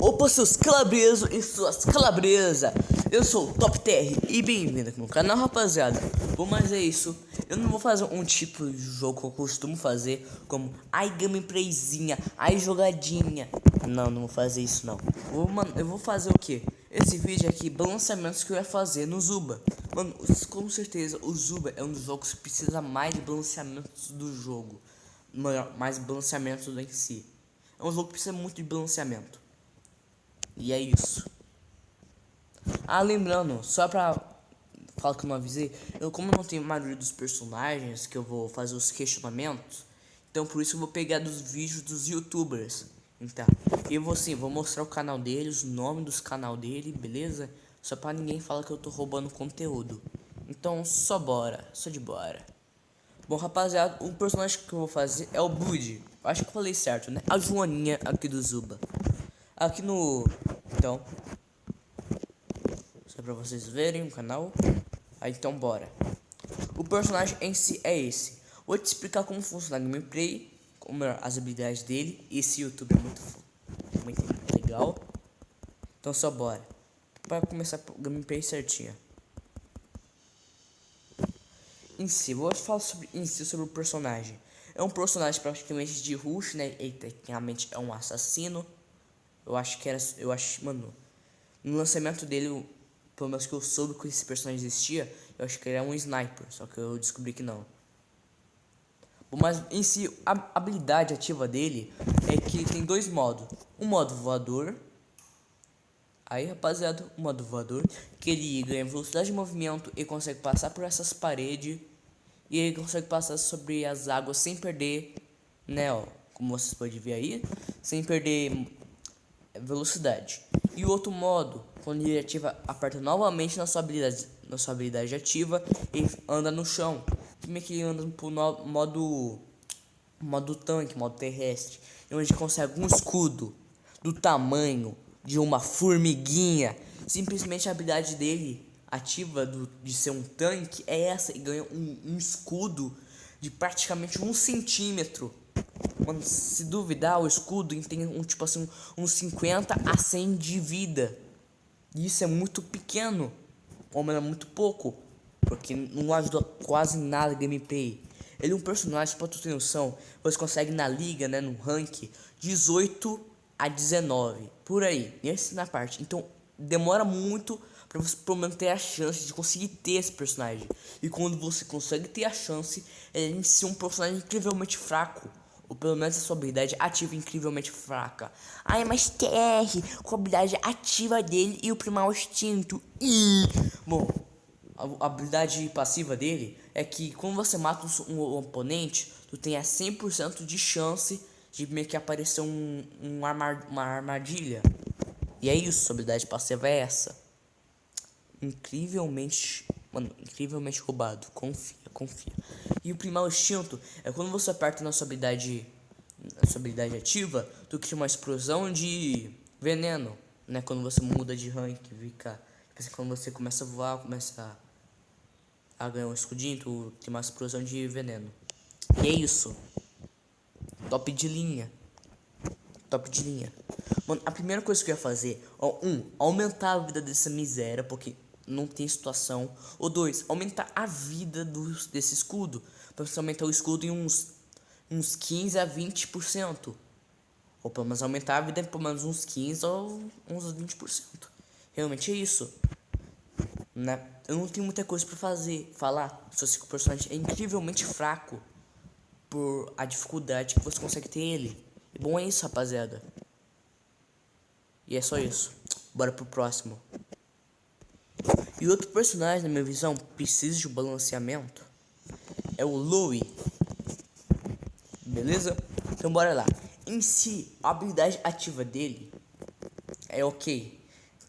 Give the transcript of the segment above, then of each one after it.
Opa, seus calabresos e suas calabresas, eu sou o Top TR e bem-vindo aqui no canal, rapaziada. Bom, mas é isso, eu não vou fazer um tipo de jogo que eu costumo fazer, como ai gameplayzinha, ai jogadinha. Não vou fazer isso não. Eu vou fazer o que? Esse vídeo aqui, balanceamentos que eu ia fazer no Zuba. Mano, com certeza o Zuba é um dos jogos que precisa mais de balanceamentos do jogo. Mais balanceamentos em si. É um jogo que precisa muito de balanceamento. E é isso. Ah, lembrando, só pra falar que eu não avisei, como eu não tenho a maioria dos personagens que eu vou fazer os questionamentos, então por isso eu vou pegar dos vídeos dos youtubers. Então, eu vou mostrar o canal deles, o nome dos canal dele, beleza? Só pra ninguém falar que eu tô roubando conteúdo. Então, só de bora. Bom, rapaziada, o personagem que eu vou fazer é o Bud. Acho que eu falei certo, né? A Joaninha aqui do Zuba. Aqui no... Então... Só pra vocês verem o canal. Aí, então, bora. O personagem em si é esse. Vou te explicar como funciona a gameplay, como as habilidades dele. Esse YouTube é muito legal. Então, só bora. Para começar a gameplay certinha. Em si, vou falar sobre o personagem. É um personagem praticamente de rush, né? Ele tecnicamente é um assassino. Mano, no lançamento dele, pelo menos que eu soube que esse personagem existia, eu acho que ele é um sniper, só que eu descobri que não. Bom, mas em si, a habilidade ativa dele é que ele tem dois modos. Um modo voador. Aí, rapaziada, o modo voador, que ele ganha velocidade de movimento e consegue passar por essas paredes. E ele consegue passar sobre as águas sem perder, né, ó, como vocês podem ver aí, sem perder velocidade. E o outro modo, quando ele aperta novamente na sua habilidade ativa, ele anda no chão. Como é que ele anda pro modo tanque, modo terrestre, onde ele consegue um escudo do tamanho de uma formiguinha. Simplesmente a habilidade dele ativa de ser um tanque é essa, e ganha um escudo de praticamente 1 centímetro. Mano, se duvidar, o escudo tem tipo assim, uns 50 a 100 de vida. E isso é muito pequeno, ou é muito pouco, porque não ajuda quase nada a gameplay. Ele é um personagem, pra tu ter noção, você consegue na liga, né, no rank 18 a 19, por aí, na parte. Então demora muito pra você pelo menos ter a chance de conseguir ter esse personagem. E quando você consegue ter a chance, ele ser um personagem incrivelmente fraco. Ou pelo menos a sua habilidade ativa incrivelmente fraca. Ai, mas TR, com a habilidade ativa dele e o primal instinto. Bom, a habilidade passiva dele é que quando você mata um oponente, tu tem a 100% de chance de meio que aparecer uma armadilha. E é isso, sua habilidade passiva é essa. Incrivelmente roubado. Confia. E o primal instinto é quando você aperta na sua habilidade ativa, tu cria uma explosão de veneno, né? Quando você muda de rank, fica, quando você começa a voar, começa a ganhar um escudinho, tu tem uma explosão de veneno. E é isso. Top de linha. Mano, a primeira coisa que eu ia fazer, ó, aumentar a vida dessa miséria, porque não tem situação. Ou 2, aumentar a vida desse escudo. Pra você aumentar o escudo em uns 15 a 20%. Ou pelo menos aumentar a vida em pelo menos uns 15 ou uns 20%. Realmente é isso, né? Eu não tenho muita coisa pra falar. Só sei que o personagem é incrivelmente fraco por a dificuldade que você consegue ter ele. E bom, é isso, rapaziada. E é só isso. Bora pro próximo. E outro personagem, na minha visão, precisa de um balanceamento, é o Louie. Beleza? Então bora lá. Em si, a habilidade ativa dele é ok.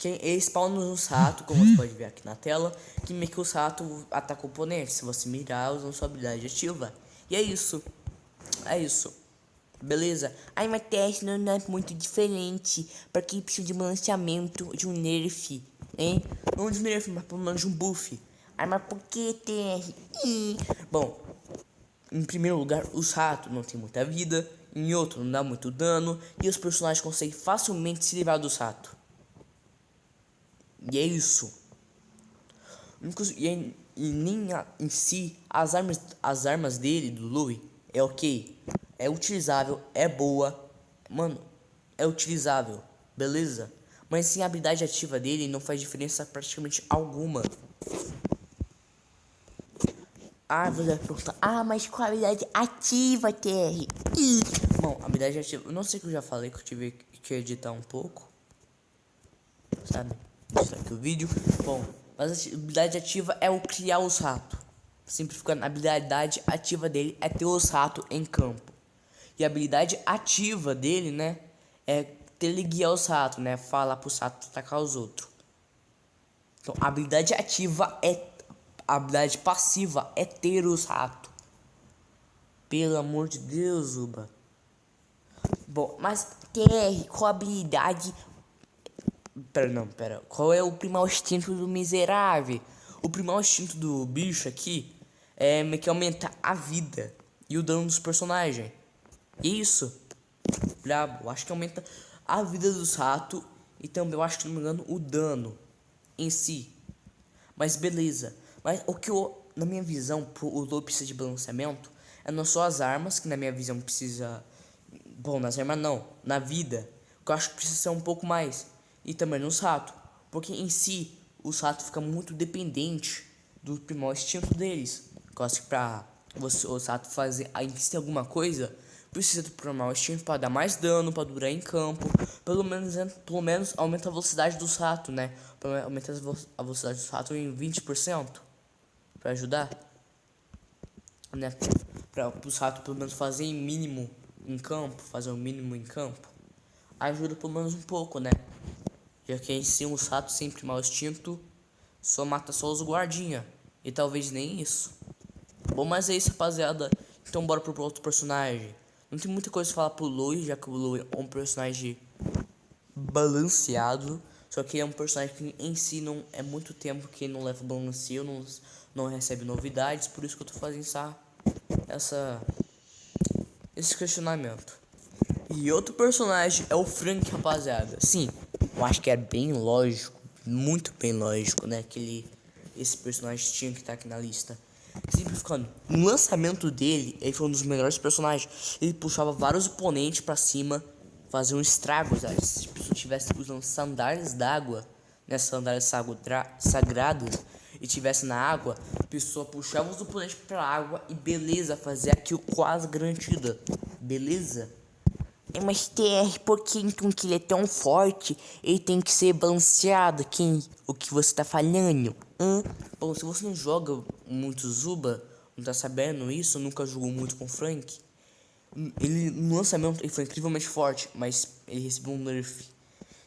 Ele spawna nos ratos, como você pode ver aqui na tela, que meio que os ratos atacam o oponente se você mirar usando sua habilidade ativa. E é isso. Beleza? Ai, mas teste não é muito diferente, porque precisa de balanceamento, de um nerf, hein? Não de um nerf, mas pelo menos de um buff. Ai, mas por que TR? Bom, em primeiro lugar, os ratos não tem muita vida. em outro não dá muito dano, e os personagens conseguem facilmente se livrar dos ratos. E é isso. E nem em si, as armas dele, do Louis, é ok. É utilizável, é boa. Mano, é utilizável, beleza? Mas sim, a habilidade ativa dele não faz diferença praticamente alguma. Ah, você vai perguntar, mas qual a habilidade ativa, TR? Bom, a habilidade ativa, eu não sei que eu já falei que eu tive que editar um pouco, sabe? Deixa aqui o vídeo. Bom, mas a habilidade ativa é o criar os ratos. Simplificando, a habilidade ativa dele é ter os ratos em campo. E a habilidade ativa dele, né, é teleguiar os ratos, né, falar pros ratos atacar os outros. Então, a habilidade ativa é... A habilidade passiva é ter os ratos. Pelo amor de Deus, Zuba. Bom, mas TR, qual a habilidade... Pera. Qual é o primeiro instinto do miserável? O primeiro instinto do bicho aqui é meio que aumentar a vida e o dano dos personagens. Isso. Brabo. Acho que aumenta a vida dos ratos e também, eu acho que, não me engano, o dano em si. Mas beleza. Mas o que na minha visão, o Low precisa de balanceamento é não só as armas, que na minha visão precisa... Bom, nas armas não, na vida, que eu acho que precisa ser um pouco mais. E também nos ratos, porque em si, os ratos ficam muito dependentes do primeiro instinto deles. Eu acho que pra os ratos fazer alguma coisa, precisa do primeiro instinto para dar mais dano, para durar em campo. Pelo menos aumenta a velocidade dos ratos, né? Aumenta a velocidade dos ratos em 20%. Pra ajudar, né? Para os ratos pelo menos fazerem mínimo em campo, fazer o mínimo em campo, ajuda pelo menos um pouco, né? Já que em si os ratos sempre mal instinto só mata só os guardinha, e talvez nem isso. Bom, mas é isso, rapaziada. Então bora pro outro personagem. Não tem muita coisa pra falar pro Louis, já que o Louis é um personagem balanceado. Só que é um personagem que em si não é muito tempo que não leva balanceio, não recebe novidades. Por isso que eu tô fazendo esse questionamento. E outro personagem é o Frank, rapaziada. Sim, eu acho que é bem lógico, muito bem lógico, né? Que esse personagem tinha que estar aqui na lista. Simplificando, no lançamento dele, ele foi um dos melhores personagens. Ele puxava vários oponentes pra cima, fazia um estrago. Se a pessoa estivesse usando sandálias d'água, né? Sandálias sagradas, e tivesse na água, a pessoa puxava os oponentes pra água e beleza, fazia aquilo quase garantida. Beleza? Mas TR, por que então que ele é tão forte? Ele tem que ser balanceado. O que você tá falando? Bom, se você não joga muito Zuba, não tá sabendo isso, nunca jogou muito com Frank. Ele no lançamento ele foi incrivelmente forte, mas ele recebeu um nerf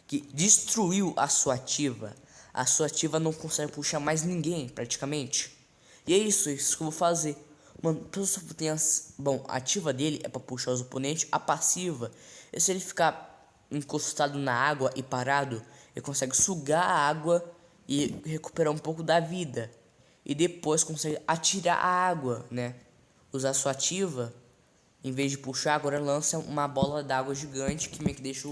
que destruiu a sua ativa. A sua ativa não consegue puxar mais ninguém, praticamente. E é isso que eu vou fazer. Mano, bom, a ativa dele é pra puxar os oponentes. A passiva é se ele ficar encostado na água e parado, ele consegue sugar a água e recuperar um pouco da vida. E depois consegue atirar a água, né? Usar sua ativa, em vez de puxar, agora lança uma bola d'água gigante que meio que deixa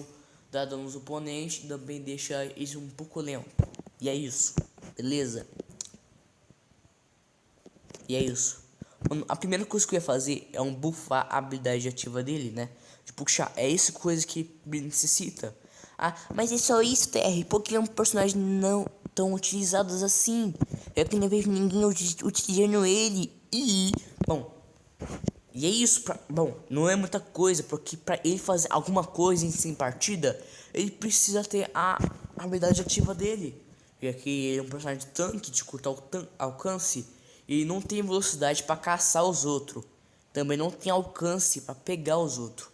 dar dano nos oponentes e também deixa eles um pouco lento. E é isso, beleza? E é isso. Mano, a primeira coisa que eu ia fazer é buffar a habilidade ativa dele, né? De puxar. É essa coisa que necessita. Mas é só isso, TR. Porque é um personagem não tão utilizado assim. Eu que não vejo ninguém utilizando ele. Bom, e é isso. Bom, não é muita coisa. Porque pra ele fazer alguma coisa em partida, ele precisa ter a habilidade ativa dele. Já que ele é um personagem de tanque, de curto alcance. E não tem velocidade para caçar os outros. Também não tem alcance para pegar os outros.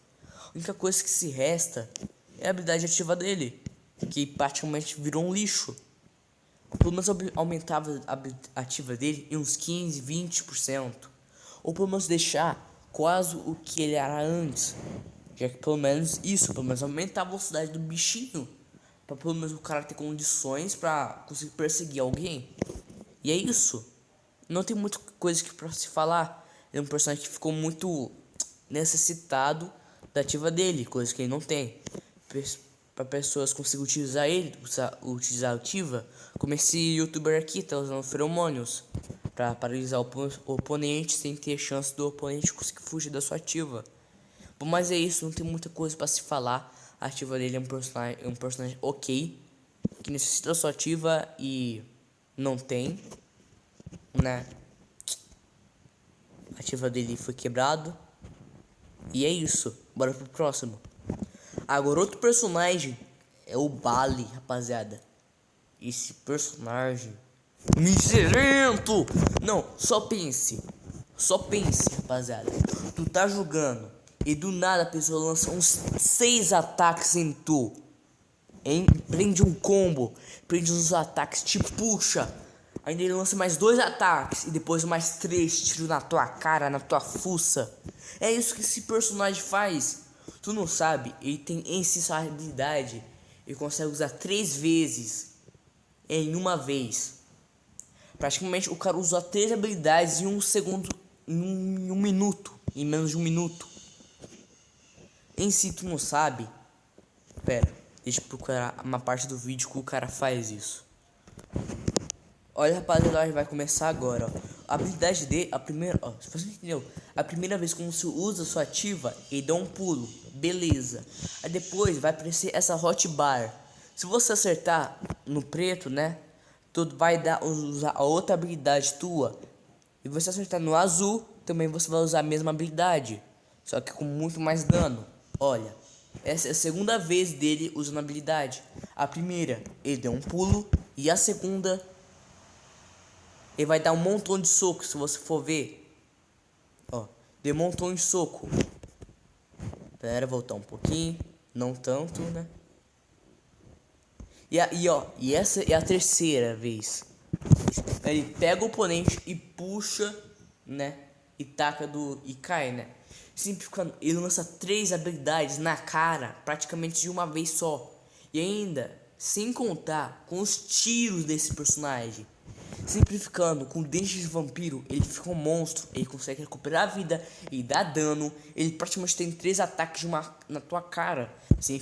A única coisa que se resta é a habilidade ativa dele, que praticamente virou um lixo. Pelo menos aumentava a ativa dele em uns 15, 20%. Ou pelo menos deixar quase o que ele era antes. Já que pelo menos aumentar a velocidade do bichinho. Para pelo menos o cara ter condições para conseguir perseguir alguém. E é isso. Não tem muita coisa que pra se falar. É um personagem que ficou muito necessitado da ativa dele, coisa que ele não tem. Para pessoas conseguirem utilizar ele, utilizar a ativa, como esse youtuber aqui tá usando feromônios para paralisar o oponente sem ter chance do oponente conseguir fugir da sua ativa. Bom, mas é isso, não tem muita coisa para se falar. A ativa dele é um personagem ok, que necessita da sua ativa e não tem, né? A ativa dele foi quebrado. E é isso, bora pro próximo. Agora outro personagem é o Bali, rapaziada. Esse personagem miserento. Não, só pense, rapaziada. Tu tá jogando e do nada a pessoa lança uns 6 ataques em tu, hein? Prende um combo, prende uns ataques, te puxa. Ainda ele lança mais 2 ataques e depois mais 3 tiros na tua cara, na tua fuça. É isso que esse personagem faz. Tu não sabe, ele tem essa habilidade. Ele consegue usar 3 vezes em uma vez. Praticamente o cara usa 3 habilidades em um segundo, em um minuto, em menos de um minuto. Em si tu não sabe. Pera, deixa eu procurar uma parte do vídeo que o cara faz isso. Olha, rapaziada, vai começar agora, ó. A habilidade dele, a primeira, ó, se você entendeu, a primeira vez que você usa sua ativa, ele dá um pulo, beleza. Aí depois vai aparecer essa hotbar. Se você acertar no preto, né, tu vai usar a outra habilidade tua. E você acertar no azul, também você vai usar a mesma habilidade, só que com muito mais dano. Olha, essa é a segunda vez dele usando a habilidade. A primeira, ele deu um pulo, e a segunda, ele vai dar um montão de soco, se você for ver. Ó, deu um montão de soco. Pera, voltar um pouquinho. Não tanto, né? E essa é a terceira vez. Ele pega o oponente e puxa, né? E taca e cai, né? Simplificando, ele lança 3 habilidades na cara, praticamente de uma vez só. E ainda, sem contar com os tiros desse personagem. Simplificando, com dentes de vampiro, ele fica um monstro. Ele consegue recuperar a vida e dar dano. Ele praticamente tem 3 ataques na tua cara. Sem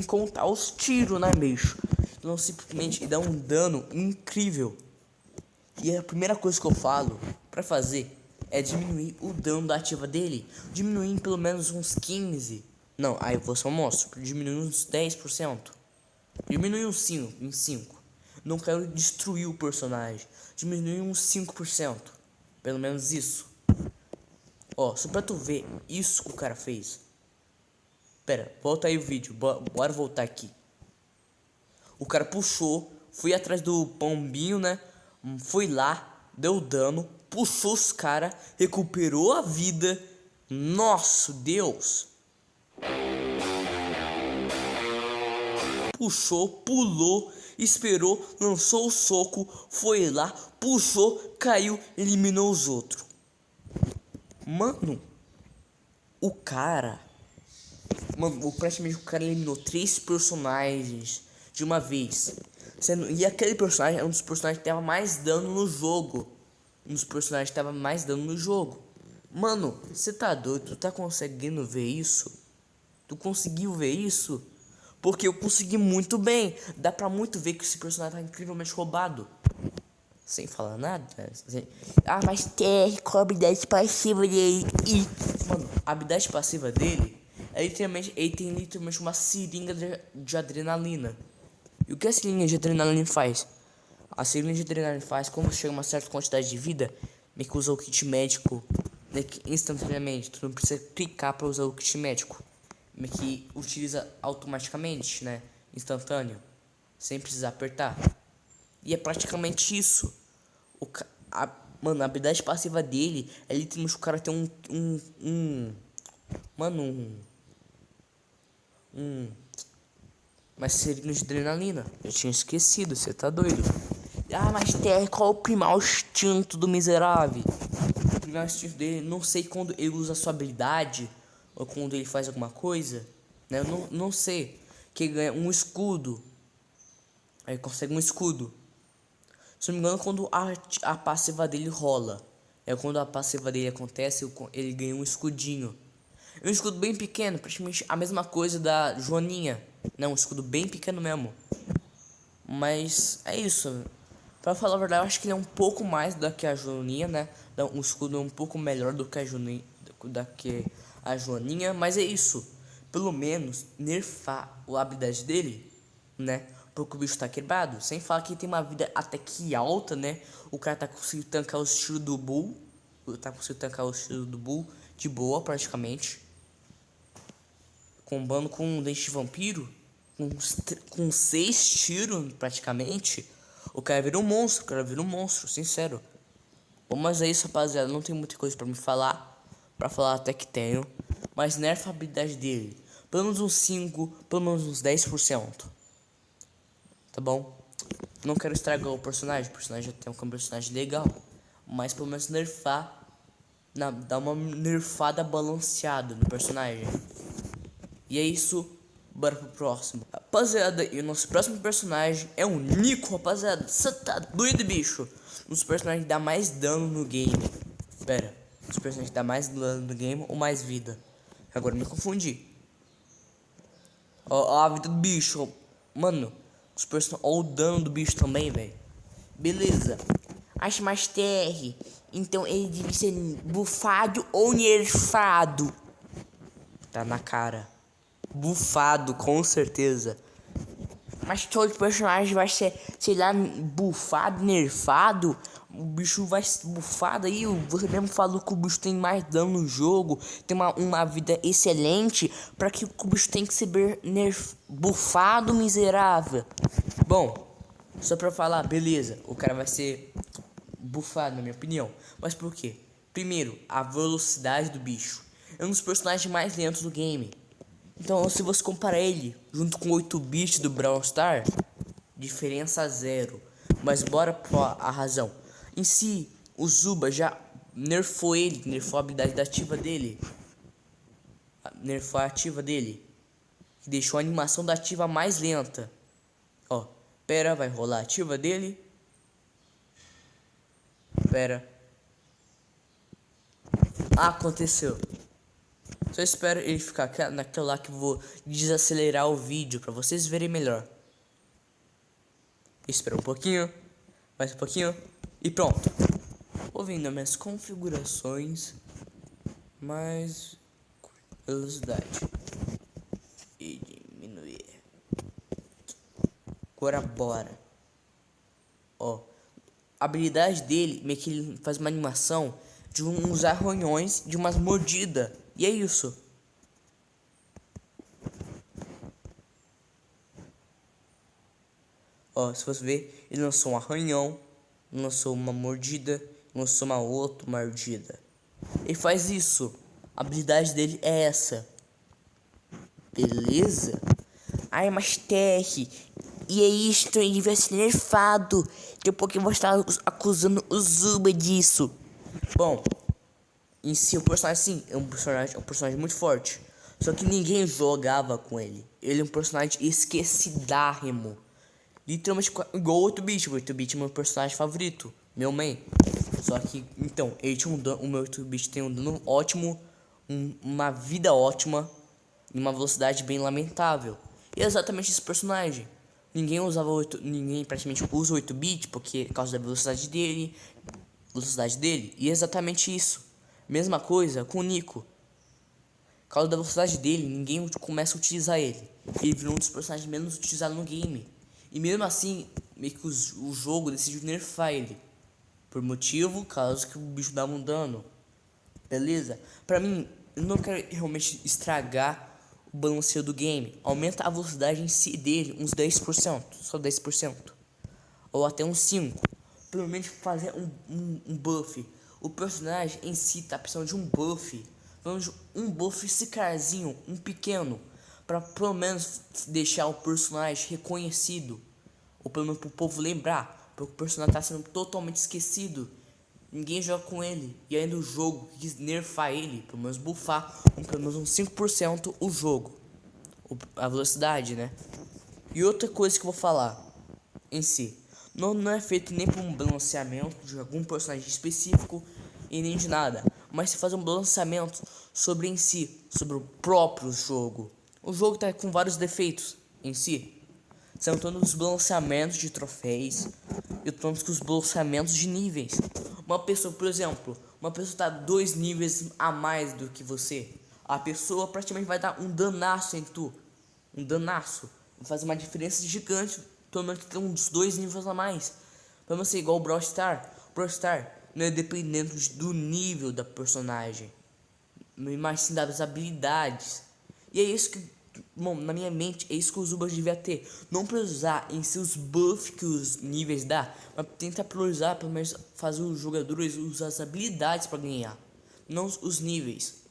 contar os tiros, né, bicho? Então simplesmente ele dá um dano incrível. E a primeira coisa que eu falo pra fazer é diminuir o dano da ativa dele. Diminuir em pelo menos uns 15. Não, aí eu só mostro. Diminuir uns 10%. Diminuir uns 5. Não quero destruir o personagem. Diminuir uns 5%. Pelo menos isso. Ó, só pra tu ver isso que o cara fez. Pera, volta aí o vídeo. Bora voltar aqui. O cara puxou. Foi atrás do pombinho, né? Foi lá. Deu dano. Puxou os caras. Recuperou a vida. Nosso Deus. Puxou, pulou, esperou, lançou o soco, foi lá, puxou, caiu, eliminou os outros. Mano, o cara... Mano, praticamente o cara eliminou 3 personagens de uma vez. E aquele personagem é um dos personagens que dava mais dano no jogo. Um dos personagens que dava mais dano no jogo. Mano, você tá doido? Tu tá conseguindo ver isso? Tu conseguiu ver isso? Porque eu consegui muito bem. Dá pra muito ver que esse personagem tá incrivelmente roubado. Sem falar nada. Ah, mas tem qual a habilidade passiva dele? Mano, a habilidade passiva dele é literalmente... Ele tem literalmente uma seringa de adrenalina. E o que a seringa de adrenalina faz? A seringa de adrenalina faz quando chega uma certa quantidade de vida, meio que usa o kit médico, né, instantaneamente. Tu não precisa clicar pra usar o kit médico. Que utiliza automaticamente, né? Instantâneo. Sem precisar apertar. E é praticamente isso. Mano, a habilidade passiva dele é literalmente o cara tem mas seringa de adrenalina. Eu tinha esquecido, você tá doido? Ah, mas Terry, qual é o primal instinto do miserável? O primal instinto dele, não sei quando ele usa a sua habilidade ou quando ele faz alguma coisa, né? Eu não sei. Que ele ganha um escudo. Aí consegue um escudo. Se não me engano, quando a passiva dele rola. É quando a passiva dele acontece, ele ganha um escudinho. É um escudo bem pequeno, praticamente a mesma coisa da Joaninha. Não, um escudo bem pequeno mesmo. Mas é isso. Pra falar a verdade, eu acho que ele é um pouco mais do que a Joaninha, né? Um escudo um pouco melhor do que a Joaninha. Mas é isso. Pelo menos nerfar a habilidade dele, né? Porque o bicho tá quebrado. Sem falar que tem uma vida até que alta, né? O cara tá conseguindo tancar o estilo do Bull. Tá conseguindo tancar o estilo do Bull de boa, praticamente. Combando com um dente de vampiro. Com 6 tiros, praticamente. O cara vira um monstro, sincero. Bom, mas é isso, rapaziada. Não tem muita coisa pra me falar. Pra falar até que tenho. Mas nerfa a habilidade dele. Pelo menos uns 5, pelo menos uns 10%. Tá bom? Não quero estragar o personagem já tem um personagem legal. Mas pelo menos nerfar. Dar uma nerfada balanceada no personagem. E é isso. Bora pro próximo. Rapaziada, e o nosso próximo personagem é o Nico, rapaziada. Você tá doido, bicho? Um dos personagens que dá mais dano no game. Pera, os personagens que dá mais dano no game ou mais vida? Agora me confundi. Ó, a vida do bicho. Mano, ó o dano do bicho também, velho. Beleza. Acho mais TR. Então ele deve ser bufado ou nerfado. Tá na cara. Bufado, com certeza. Mas todo personagem vai ser, sei lá, bufado, nerfado. O bicho vai ser bufado aí. Você mesmo falou que o bicho tem mais dano no jogo. Tem uma vida excelente. Pra que o bicho tem que ser bufado, miserável. Bom, só pra falar, beleza. O cara vai ser bufado, na minha opinião. Mas por quê? Primeiro, a velocidade do bicho. É um dos personagens mais lentos do game. Então, se você comparar ele junto com o 8-bit do Brawl Stars, diferença zero. Mas bora pra razão. Em si, o Zuba já nerfou ele, nerfou a habilidade ativa dele. Nerfou a ativa dele. Que deixou a animação da ativa mais lenta. Ó, pera, vai rolar a ativa dele. Pera. Ah, aconteceu. Só espero ele ficar naquela lá que eu vou desacelerar o vídeo pra vocês verem melhor. Espera um pouquinho, mais um pouquinho e pronto. Vou vendo minhas configurações, mais velocidade e diminuir. Agora bora. Ó, a habilidade dele meio que ele faz uma animação de uns arranhões, de umas mordidas. E é isso. Ó, se você ver, ele lançou um arranhão, lançou uma mordida, lançou uma outra mordida. Ele faz isso. A habilidade dele é essa. Beleza? Ai, mas TR. E é isto, ele devia ser nerfado. Depois que eu vou estar acusando o Zuba disso. Bom, em si o personagem sim, é um personagem muito forte. Só que ninguém jogava com ele. Ele é um personagem esquecidárrimo. Literalmente igual o 8-bit. O 8-bit é meu personagem favorito. Meu main. Só que, então, ele tinha o meu 8-bit tem um dano ótimo. Uma vida ótima. E uma velocidade bem lamentável. E é exatamente esse personagem. Ninguém praticamente usa o 8-bit porque por causa da velocidade dele. E é exatamente isso. Mesma coisa com o Nico. Por causa da velocidade dele, ninguém começa a utilizar ele. Ele virou um dos personagens menos utilizados no game. E mesmo assim, meio que o jogo decidiu nerfar ele. Por motivo, caso que o bicho dava um dano. Beleza? Pra mim, eu não quero realmente estragar o balanceio do game. Aumenta a velocidade em si dele uns 10%. Só 10%. Ou até uns 5%. Pelo menos fazer um buff. O personagem em si tá precisando de um buff. Vamos um buff esse carzinho, um pequeno, pra pelo menos deixar o personagem reconhecido, ou pelo menos pro povo lembrar, porque o personagem tá sendo totalmente esquecido. Ninguém joga com ele, e ainda o jogo quis nerfar ele, pelo menos buffar pelo menos uns 5% o jogo, a velocidade, né? E outra coisa que eu vou falar em si, não é feito nem por um balanceamento de algum personagem específico e nem de nada, mas se fazer um balanceamento sobre em si, sobre o próprio jogo. O jogo tá com vários defeitos em si. São todos os balanceamentos de troféus e todos os balanceamentos de níveis. Uma pessoa, por exemplo, uma pessoa tá 2 níveis a mais do que você. A pessoa praticamente vai dar um danaço em tu. Um danaço. Vai fazer uma diferença gigante. Pelo menos tem uns 2 níveis a mais. Pra você igual o Brawl Stars. Brawl Stars não é dependendo do nível da personagem, mas sim das habilidades. E é isso que, bom, na minha mente, é isso que os Zubas devia ter. Não priorizar em seus buffs que os níveis dá, mas tentar priorizar, pelo menos fazer os jogadores usar as habilidades para ganhar, não os níveis.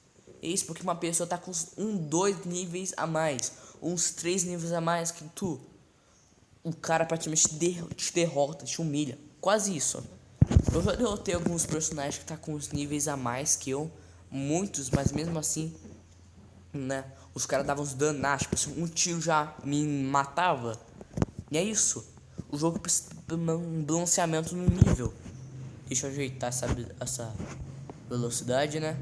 É isso porque uma pessoa tá com 2 níveis a mais, uns 3 níveis a mais que tu. O cara praticamente te derrota, te humilha. Quase isso. Eu já derrotei alguns personagens que tá com os níveis a mais que eu. Muitos, mas mesmo assim, né? Os caras davam uns danados. Tipo assim, um tiro já me matava. E é isso. O jogo precisa de um balanceamento no nível. Deixa eu ajeitar essa velocidade, né?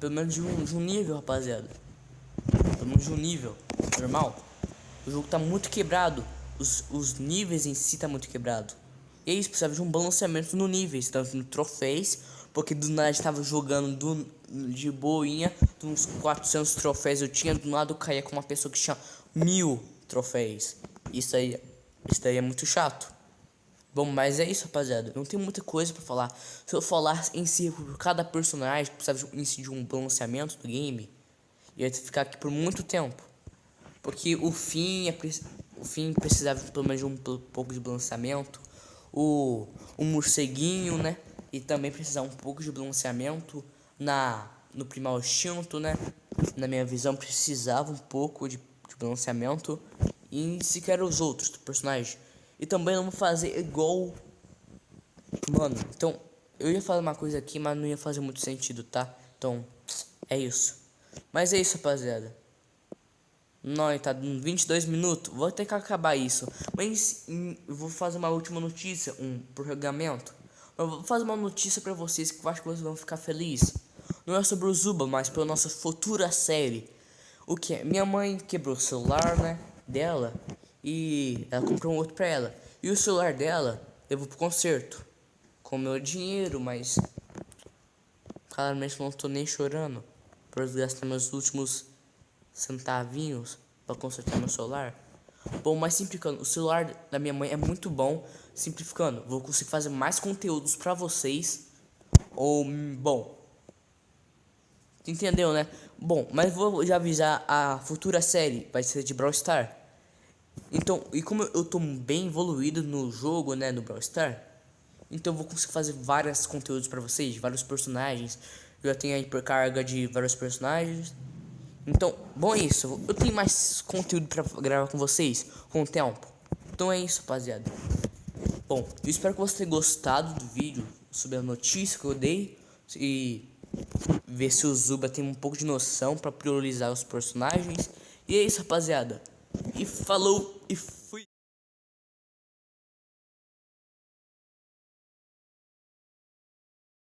Pelo menos de um nível, rapaziada. Pelo menos de um nível normal. O jogo tá muito quebrado. Os níveis em si tá muito quebrado. E é isso, precisava de um balanceamento no níveis, tanto no troféus, porque do nada estava jogando de boinha, uns 400 troféus eu tinha, do lado eu caía com uma pessoa que tinha 1000 troféus. Isso aí é muito chato. Bom, mas é isso, rapaziada. Não tem muita coisa pra falar. Se eu falar em si por cada personagem, precisava em si de um balanceamento do game, ia ficar aqui por muito tempo. Porque o fim precisava pelo menos de um pouco de balanceamento. O morceguinho, né? E também precisava um pouco de balanceamento no primal instinto, né? Na minha visão precisava um pouco de balanceamento. E sequer os outros personagens. E também não vou fazer igual. Mano, então eu ia falar uma coisa aqui, mas não ia fazer muito sentido, tá? Então, é isso. Mas é isso, rapaziada. Não, tá dando 22 minutos. Vou ter que acabar isso. Mas eu vou fazer uma última notícia, um prorrogamento. Eu vou fazer uma notícia pra vocês que eu acho que vocês vão ficar felizes. Não é sobre o Zuba, mas pela nossa futura série. O que é? Minha mãe quebrou o celular, né, dela. E ela comprou um outro pra ela. E o celular dela levou pro concerto. Com meu dinheiro, mas claramente não tô nem chorando por gastar meus últimos centavinhos para consertar meu celular. Bom, mas simplificando, o celular da minha mãe é muito bom. Simplificando, vou conseguir fazer mais conteúdos para vocês. Ou, bom, entendeu, né? Bom, mas vou já avisar, a futura série vai ser de Brawl Stars. Então, e como eu tô bem evoluído no jogo, né, no Brawl Stars, então eu vou conseguir fazer vários conteúdos para vocês, vários personagens. Eu já tenho a hipercarga de vários personagens. Então, bom, é isso. Eu tenho mais conteúdo pra gravar com vocês com o tempo. Então é isso, rapaziada. Bom, eu espero que você tenha gostado do vídeo sobre a notícia que eu dei. E ver se o Zuba tem um pouco de noção pra priorizar os personagens. E é isso, rapaziada. E falou e